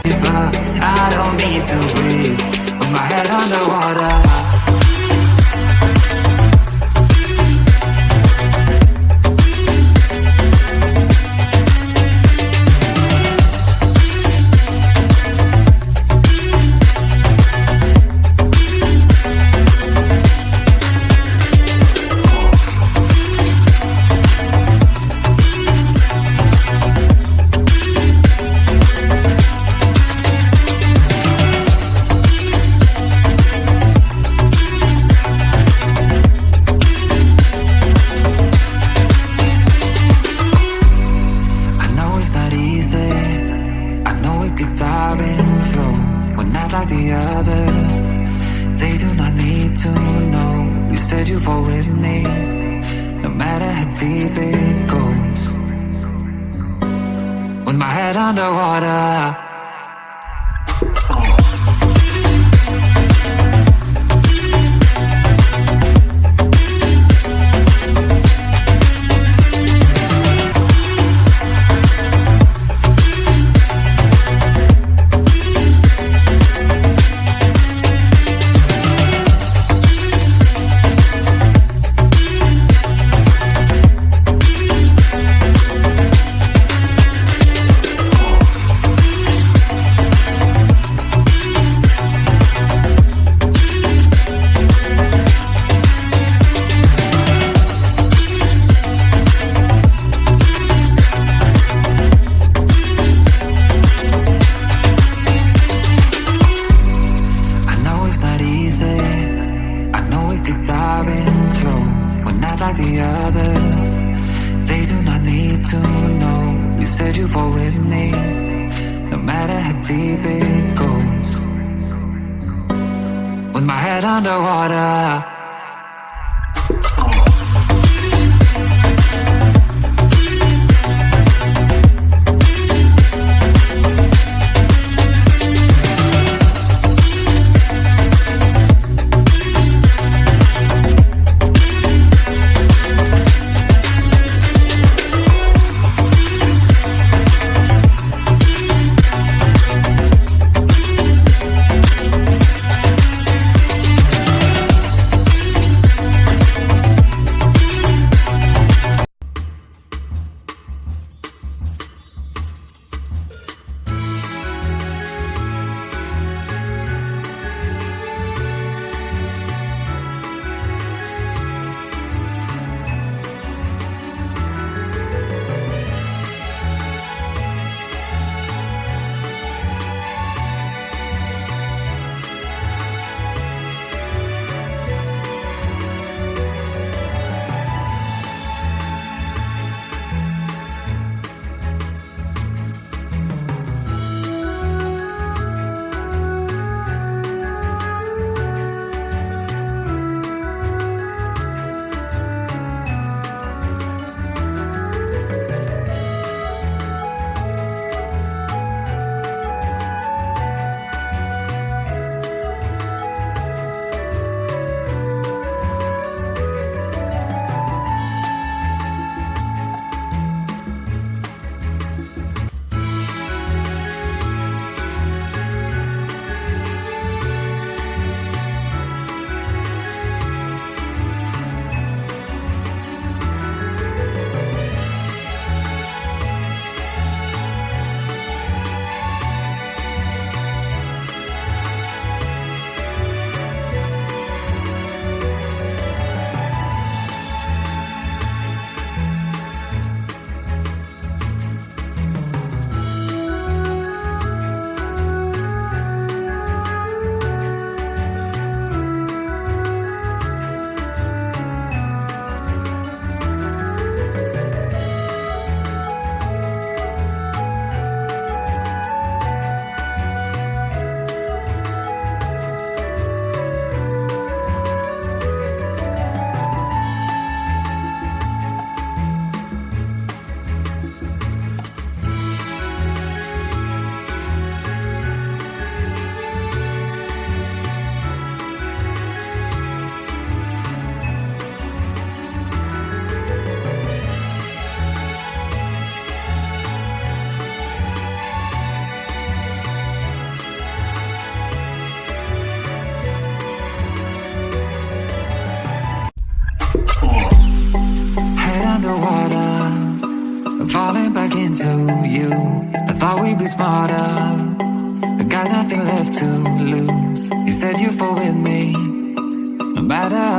I don't need to breathe with my head underwater.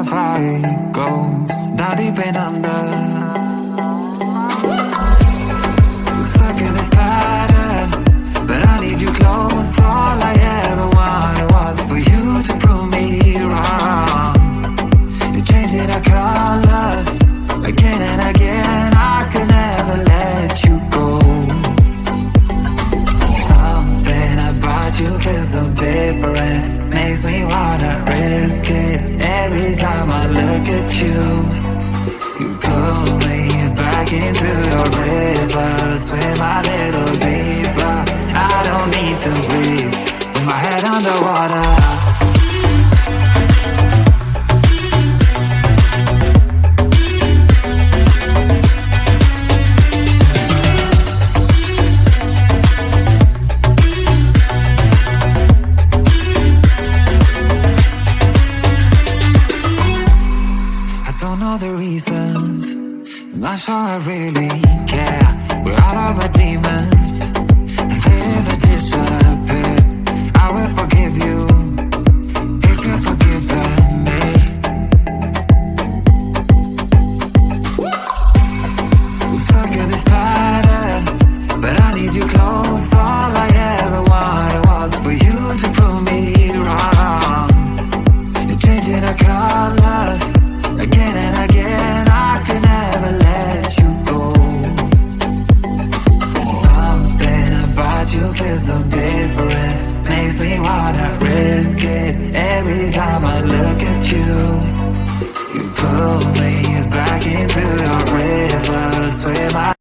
love how it goes, not even under. Stuck in this pattern, but I need you close. All I ever wanted was for you to prove me wrong. You're changing our colors again and again. I could never let you go. Something about you feels so different, makes me wanna risk it every time I look at you. You pull me back into your river, swim a little deeper. I don't need to breathe with my head underwater. The reasons, I'm not sure I really care. We're all of our demons, and they never disappear. I will forgive you if you forgive me. We're stuck in this pattern, but I need you close. All I ever wanted was for you to prove me wrong. You're changing our colors again and again. I could never let you go. Something about you feels so different, makes me wanna risk it every time I look at you. You pull me back into your river, swim a